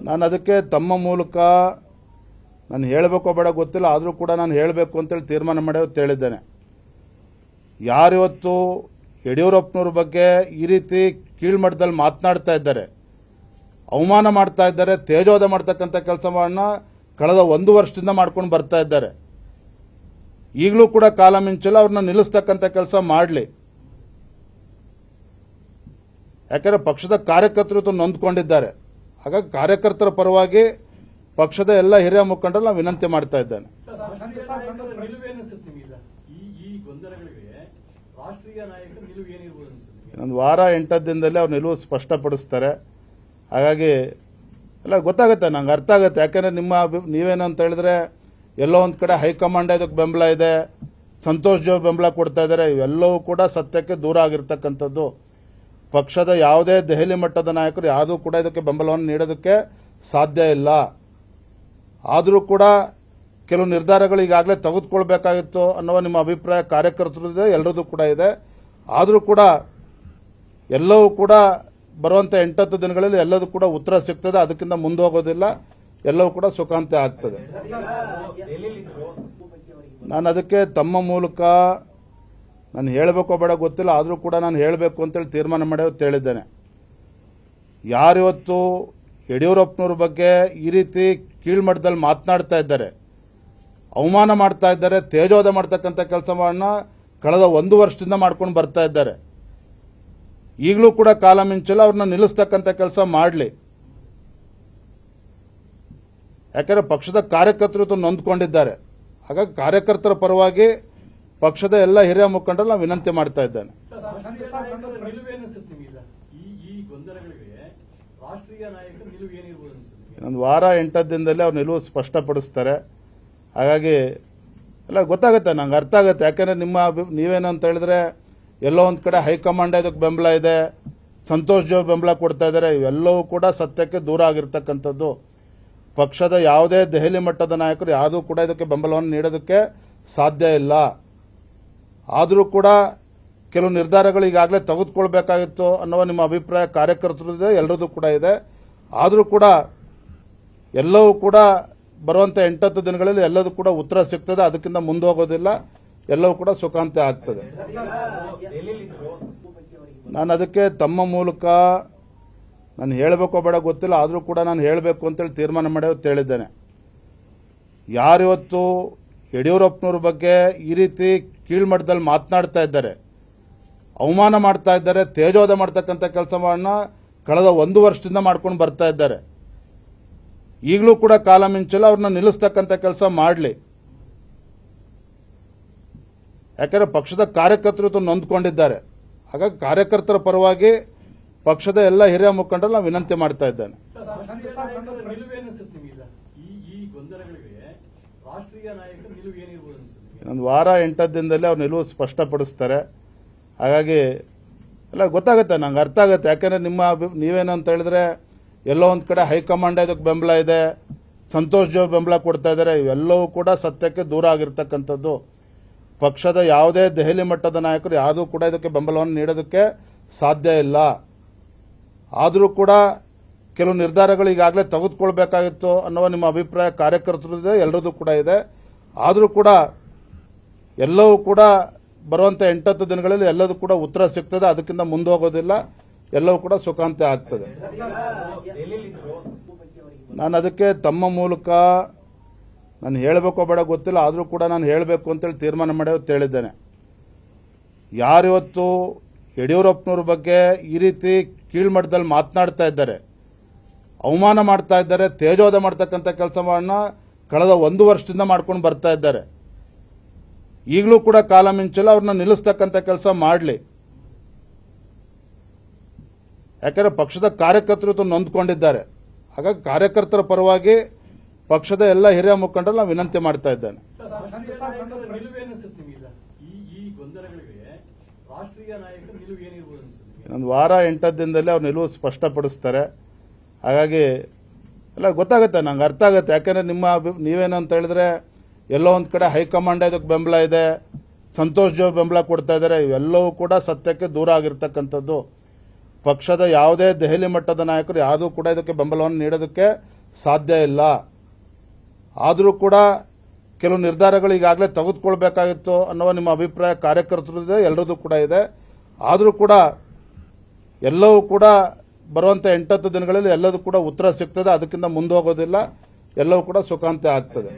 ನಾನು ಅದಕ್ಕೆ ತಮ್ಮ ಮೂಲಕ ನಾನು ಹೇಳಬೇಕೋ ಬೇಡ ಗೊತ್ತಿಲ್ಲ, ಆದರೂ ಕೂಡ ನಾನು ಹೇಳಬೇಕು ಅಂತೇಳಿ ತೀರ್ಮಾನ ಮಾಡಿ ಹೇಳಿದ್ದೇನೆ. ಯಾರಿವತ್ತು ಯಡಿಯೂರಪ್ಪನವ್ರ ಬಗ್ಗೆ ಈ ರೀತಿ ಕೀಳ್ಮಟ್ಟದಲ್ಲಿ ಮಾತನಾಡ್ತಾ ಇದ್ದಾರೆ, ಅವಮಾನ ಮಾಡ್ತಾ ಇದ್ದಾರೆ, ತೇಜೋವಧೆ ಮಾಡ್ತಕ್ಕಂಥ ಕೆಲಸವನ್ನ ಕಳೆದ 1 ವರ್ಷದಿಂದ ಮಾಡ್ಕೊಂಡು ಬರ್ತಾ ಇದ್ದಾರೆ. ಈಗಲೂ ಕೂಡ ಕಾಲ ಮಿಂಚಿಲ್ಲ, ಅವ್ರನ್ನ ನಿಲ್ಲಿಸ್ತಕ್ಕಂಥ ಕೆಲಸ ಮಾಡಲಿ. ಯಾಕಂದ್ರೆ ಪಕ್ಷದ ಕಾರ್ಯಕರ್ತರು ನೊಂದ್ಕೊಂಡಿದ್ದಾರೆ. ಹಾಗಾಗಿ ಕಾರ್ಯಕರ್ತರ ಪರವಾಗಿ ಪಕ್ಷದ ಎಲ್ಲ ಹಿರಿಯ ಮುಖಂಡರು ನಾವು ವಿನಂತಿ ಮಾಡ್ತಾ ಇದ್ದೇನೆ. ಇನ್ನೊಂದು ವಾರ 8 ದಿನದಲ್ಲಿ ಅವ್ರ ನಿಲುವು ಸ್ಪಷ್ಟಪಡಿಸ್ತಾರೆ. ಹಾಗಾಗಿ ಎಲ್ಲ ಗೊತ್ತಾಗುತ್ತೆ, ನಂಗೆ ಅರ್ಥ ಆಗುತ್ತೆ. ಯಾಕಂದ್ರೆ ನೀವೇನು ಅಂತ ಹೇಳಿದ್ರೆ ಎಲ್ಲೋ ಒಂದು ಕಡೆ ಹೈಕಮಾಂಡ್ ಇದಕ್ಕೆ ಬೆಂಬಲ ಇದೆ, ಸಂತೋಷ್ ಜಿ ಬೆಂಬಲ ಕೊಡ್ತಾ ಇದ್ದಾರೆ. ಇವೆಲ್ಲವೂ ಕೂಡ ಸತ್ಯಕ್ಕೆ ದೂರ ಆಗಿರ್ತಕ್ಕಂಥದ್ದು. ಪಕ್ಷದ ಯಾವುದೇ ದೆಹಲಿ ಮಟ್ಟದ ನಾಯಕರು ಯಾವುದೂ ಕೂಡ ಇದಕ್ಕೆ ಬೆಂಬಲವನ್ನು ನೀಡೋದಕ್ಕೆ ಸಾಧ್ಯ ಇಲ್ಲ. ಆದರೂ ಕೂಡ ಕೆಲವು ನಿರ್ಧಾರಗಳು ಈಗಾಗಲೇ ತೆಗೆದುಕೊಳ್ಬೇಕಾಗಿತ್ತು ಅನ್ನುವ ನಿಮ್ಮ ಅಭಿಪ್ರಾಯ ಕಾರ್ಯಕರ್ತರು ಇದೆ, ಎಲ್ಲರದ್ದು ಕೂಡ ಇದೆ. ಆದರೂ ಕೂಡ ಎಲ್ಲವೂ ಕೂಡ ಬರುವಂತ 8 ದಿನಗಳಲ್ಲಿ ಎಲ್ಲದೂ ಕೂಡ ಉತ್ತರ ಸಿಗ್ತದೆ. ಅದಕ್ಕಿಂತ ಮುಂದೆ ಹೋಗೋದಿಲ್ಲ, ಎಲ್ಲವೂ ಕೂಡ ಸುಖಾಂತ್ಯ ಆಗ್ತದೆ. ನಾನು ಅದಕ್ಕೆ ತಮ್ಮ ಮೂಲಕ ನಾನು ಹೇಳಬೇಕೋ ಬೇಡ ಗೊತ್ತಿಲ್ಲ, ಆದರೂ ಕೂಡ ನಾನು ಹೇಳಬೇಕು ಅಂತೇಳಿ ತೀರ್ಮಾನ ಮಾಡಿ ಹೇಳಿದ್ದೇನೆ. ಯಾರಿವತ್ತು ಯಡಿಯೂರಪ್ಪನವ್ರ ಬಗ್ಗೆ ಈ ರೀತಿ ಕೀಳ್ಮಟ್ಟದಲ್ಲಿ ಮಾತನಾಡ್ತಾ ಇದ್ದಾರೆ, ಅವಮಾನ ಮಾಡ್ತಾ ಇದ್ದಾರೆ, ತೇಜೋವಧೆ ಮಾಡ್ತಕ್ಕಂಥ ಕೆಲಸವನ್ನ ಕಳೆದ 1 ವರ್ಷದಿಂದ ಮಾಡ್ಕೊಂಡು ಬರ್ತಾ ಇದ್ದಾರೆ. ಈಗಲೂ ಕೂಡ ಕಾಲ ಮಿಂಚಿಲ್ಲ, ಅವ್ರನ್ನ ನಿಲ್ಲಿಸ್ತಕ್ಕಂಥ ಕೆಲಸ ಮಾಡಲಿ. ಯಾಕಂದ್ರೆ ಪಕ್ಷದ ಕಾರ್ಯಕರ್ತರು ನೊಂದ್ಕೊಂಡಿದ್ದಾರೆ. ಹಾಗಾಗಿ ಕಾರ್ಯಕರ್ತರ ಪರವಾಗಿ ಪಕ್ಷದ ಎಲ್ಲ ಹಿರಿಯ ಮುಖಂಡರು ನಾವು ವಿನಂತಿ ಮಾಡ್ತಾ ಇದ್ದೇನೆ. ಇನ್ನೊಂದು ವಾರ 8 ದಿನದಲ್ಲಿ ಅವ್ರ ನಿಲುವು ಸ್ಪಷ್ಟಪಡಿಸ್ತಾರೆ. ಹಾಗಾಗಿ ಎಲ್ಲ ಗೊತ್ತಾಗುತ್ತೆ, ನಂಗೆ ಅರ್ಥ ಆಗುತ್ತೆ. ಯಾಕಂದ್ರೆ ನೀವೇನು ಅಂತ ಹೇಳಿದ್ರೆ ಎಲ್ಲೋ ಒಂದು ಕಡೆ ಹೈಕಮಾಂಡ್ ಇದಕ್ಕೆ ಬೆಂಬಲ ಇದೆ, ಸಂತೋಷ್ ಜಿ ಬೆಂಬಲ ಕೊಡ್ತಾ ಇದ್ದಾರೆ. ಇವೆಲ್ಲವೂ ಕೂಡ ಸತ್ಯಕ್ಕೆ ದೂರ ಆಗಿರ್ತಕ್ಕಂಥದ್ದು. ಪಕ್ಷದ ಯಾವುದೇ ದೆಹಲಿ ಮಟ್ಟದ ನಾಯಕರು ಯಾವುದೂ ಕೂಡ ಇದಕ್ಕೆ ಬೆಂಬಲವನ್ನು ನೀಡೋದಕ್ಕೆ ಸಾಧ್ಯ ಇಲ್ಲ. ಆದರೂ ಕೂಡ ಕೆಲವು ನಿರ್ಧಾರಗಳು ಈಗಾಗಲೇ ತೆಗೆದುಕೊಳ್ಬೇಕಾಗಿತ್ತು ಅನ್ನುವ ನಿಮ್ಮ ಅಭಿಪ್ರಾಯ ಕಾರ್ಯಕರ್ತರು ಇದೆ, ಎಲ್ಲರದ್ದು ಕೂಡ ಇದೆ. ಆದರೂ ಕೂಡ ಎಲ್ಲವೂ ಕೂಡ ಬರುವಂತ 8 ದಿನಗಳಲ್ಲಿ ಎಲ್ಲದೂ ಕೂಡ ಉತ್ತರ ಸಿಗ್ತದೆ. ಅದಕ್ಕಿಂತ ಮುಂದೆ ಹೋಗೋದಿಲ್ಲ, ಎಲ್ಲವೂ ಕೂಡ ಸುಖಾಂತ್ಯ ಆಗ್ತದೆ. ನಾನು ಅದಕ್ಕೆ ತಮ್ಮ ಮೂಲಕ ನಾನು ಹೇಳಬೇಕೋ ಬೇಡ ಗೊತ್ತಿಲ್ಲ, ಆದರೂ ಕೂಡ ನಾನು ಹೇಳಬೇಕು ಅಂತೇಳಿ ತೀರ್ಮಾನ ಮಾಡಿ ಹೇಳಿದ್ದೇನೆ. ಯಾರಿವತ್ತು ಯಡಿಯೂರಪ್ಪನವ್ರ ಬಗ್ಗೆ ಈ ರೀತಿ ಕೀಳ್ಮಟ್ಟದಲ್ಲಿ ಮಾತನಾಡ್ತಾ ಇದ್ದಾರೆ, ಅವಮಾನ ಮಾಡ್ತಾ ಇದ್ದಾರೆ, ತೇಜೋವಧೆ ಮಾಡ್ತಕ್ಕಂಥ ಕೆಲಸವನ್ನ ಕಳೆದ 1 ವರ್ಷದಿಂದ ಮಾಡ್ಕೊಂಡು ಬರ್ತಾ ಇದ್ದಾರೆ. ಈಗಲೂ ಕೂಡ ಕಾಲ ಮಿಂಚಿಲ್ಲ, ಅವ್ರನ್ನ ನಿಲ್ಲಿಸ್ತಕ್ಕಂಥ ಕೆಲಸ ಮಾಡಲಿ. ಯಾಕಂದ್ರೆ ಪಕ್ಷದ ಕಾರ್ಯಕರ್ತರು ನೊಂದ್ಕೊಂಡಿದ್ದಾರೆ. ಹಾಗಾಗಿ ಕಾರ್ಯಕರ್ತರ ಪರವಾಗಿ ಪಕ್ಷದ ಎಲ್ಲ ಹಿರಿಯ ಮುಖಂಡರು ನಾವು ವಿನಂತಿ ಮಾಡ್ತಾ ಇದ್ದೇನೆ. ಇನ್ನೊಂದು ವಾರ 8 ದಿನದಲ್ಲಿ ಅವ್ರ ನಿಲುವು ಸ್ಪಷ್ಟಪಡಿಸ್ತಾರೆ. ಹಾಗಾಗಿ ಎಲ್ಲ ಗೊತ್ತಾಗುತ್ತೆ, ನಂಗೆ ಅರ್ಥ ಆಗುತ್ತೆ. ಯಾಕಂದ್ರೆ ನೀವೇನು ಅಂತ ಹೇಳಿದ್ರೆ ಎಲ್ಲೋ ಒಂದು ಕಡೆ ಹೈಕಮಾಂಡ್ ಇದಕ್ಕೆ ಬೆಂಬಲ ಇದೆ, ಸಂತೋಷ್ ಜಿ ಬೆಂಬಲ ಕೊಡ್ತಾ ಇದ್ದಾರೆ. ಇವೆಲ್ಲವೂ ಕೂಡ ಸತ್ಯಕ್ಕೆ ದೂರ ಆಗಿರ್ತಕ್ಕಂಥದ್ದು. ಪಕ್ಷದ ಯಾವುದೇ ದೆಹಲಿ ಮಟ್ಟದ ನಾಯಕರು ಯಾವುದೂ ಕೂಡ ಇದಕ್ಕೆ ಬೆಂಬಲವನ್ನು ನೀಡೋದಕ್ಕೆ ಸಾಧ್ಯ ಇಲ್ಲ. ಆದರೂ ಕೂಡ ಕೆಲವು ನಿರ್ಧಾರಗಳು ಈಗಾಗಲೇ ತೆಗೆದುಕೊಳ್ಬೇಕಾಗಿತ್ತು ಅನ್ನುವ ನಿಮ್ಮ ಅಭಿಪ್ರಾಯ ಕಾರ್ಯಕರ್ತರು ಇದೆ, ಎಲ್ಲರದ್ದು ಕೂಡ ಇದೆ. ಆದರೂ ಕೂಡ ಎಲ್ಲವೂ ಕೂಡ ಬರುವಂತ 8 ದಿನಗಳಲ್ಲಿ ಎಲ್ಲದೂ ಕೂಡ ಉತ್ತರ ಸಿಗ್ತದೆ. ಅದಕ್ಕಿಂತ ಮುಂದೆ ಹೋಗೋದಿಲ್ಲ, ಎಲ್ಲವೂ ಕೂಡ ಸುಖಾಂತ್ಯ ಆಗ್ತದೆ. ನಾನು ಅದಕ್ಕೆ ತಮ್ಮ ಮೂಲಕ ನಾನು ಹೇಳಬೇಕೋ ಬೇಡ ಗೊತ್ತಿಲ್ಲ, ಆದರೂ ಕೂಡ ನಾನು ಹೇಳಬೇಕು ಅಂತೇಳಿ ತೀರ್ಮಾನ ಮಾಡಿ ಹೇಳಿದ್ದೇನೆ. ಯಾರಿವತ್ತು ಯಡಿಯೂರಪ್ಪನವ್ರ ಬಗ್ಗೆ ಈ ರೀತಿ ಕೀಳ್ಮಟ್ಟದಲ್ಲಿ ಮಾತನಾಡ್ತಾ ಇದ್ದಾರೆ, ಅವಮಾನ ಮಾಡ್ತಾ ಇದ್ದಾರೆ, ತೇಜೋವಧೆ ಮಾಡ್ತಕ್ಕಂಥ ಕೆಲಸವನ್ನ ಕಳೆದ 1 ವರ್ಷದಿಂದ ಮಾಡ್ಕೊಂಡು ಬರ್ತಾ ಇದ್ದಾರೆ. ಈಗಲೂ ಕೂಡ ಕಾಲ ಮಿಂಚಿಲ್ಲ, ಅವ್ರನ್ನ ನಿಲ್ಲಿಸ್ತಕ್ಕಂಥ ಕೆಲಸ ಮಾಡಲಿ. ಯಾಕಂದ್ರೆ ಪಕ್ಷದ ಕಾರ್ಯಕರ್ತರು ನೊಂದ್ಕೊಂಡಿದ್ದಾರೆ. ಹಾಗಾಗಿ ಕಾರ್ಯಕರ್ತರ ಪರವಾಗಿ ಪಕ್ಷದ ಎಲ್ಲ ಹಿರಿಯ ಮುಖಂಡರು ನಾವು ವಿನಂತಿ ಮಾಡ್ತಾ ಇದ್ದೇನೆ. ಇನ್ನೊಂದು ವಾರ 8 ದಿನದಲ್ಲಿ ಅವ್ರ ನಿಲುವು ಸ್ಪಷ್ಟಪಡಿಸ್ತಾರೆ. ಹಾಗಾಗಿ ಎಲ್ಲ ಗೊತ್ತಾಗುತ್ತೆ, ನಂಗೆ ಅರ್ಥ ಆಗುತ್ತೆ. ಯಾಕಂದ್ರೆ ನೀವೇನು ಅಂತ ಹೇಳಿದ್ರೆ ಎಲ್ಲೋ ಒಂದು ಕಡೆ ಹೈಕಮಾಂಡ್ ಇದಕ್ಕೆ ಬೆಂಬಲ ಇದೆ, ಸಂತೋಷ್ ಜಿ ಬೆಂಬಲ ಕೊಡ್ತಾ ಇದ್ದಾರೆ. ಇವೆಲ್ಲವೂ ಕೂಡ ಸತ್ಯಕ್ಕೆ ದೂರ ಆಗಿರ್ತಕ್ಕಂಥದ್ದು. ಪಕ್ಷದ ಯಾವುದೇ ದೆಹಲಿ ಮಟ್ಟದ ನಾಯಕರು ಯಾವುದೂ ಕೂಡ ಇದಕ್ಕೆ ಬೆಂಬಲವನ್ನು ನೀಡೋದಕ್ಕೆ ಸಾಧ್ಯ ಇಲ್ಲ. ಆದರೂ ಕೂಡ ಕೆಲವು ನಿರ್ಧಾರಗಳು ಈಗಾಗಲೇ ತೆಗೆದುಕೊಳ್ಬೇಕಾಗಿತ್ತು ಅನ್ನುವ ನಿಮ್ಮ ಅಭಿಪ್ರಾಯ ಕಾರ್ಯಕರ್ತರು ಇದೆ, ಎಲ್ಲರದ್ದು ಕೂಡ ಇದೆ. ಆದರೂ ಕೂಡ ಎಲ್ಲವೂ ಕೂಡ ಬರುವಂಥ 8-10 ದಿನಗಳಲ್ಲಿ ಎಲ್ಲದೂ ಕೂಡ ಉತ್ತರ ಸಿಗ್ತದೆ. ಅದಕ್ಕಿಂತ ಮುಂದೆ ಹೋಗೋದಿಲ್ಲ, ಎಲ್ಲವೂ ಕೂಡ ಸುಖಾಂತ್ಯ ಆಗ್ತದೆ.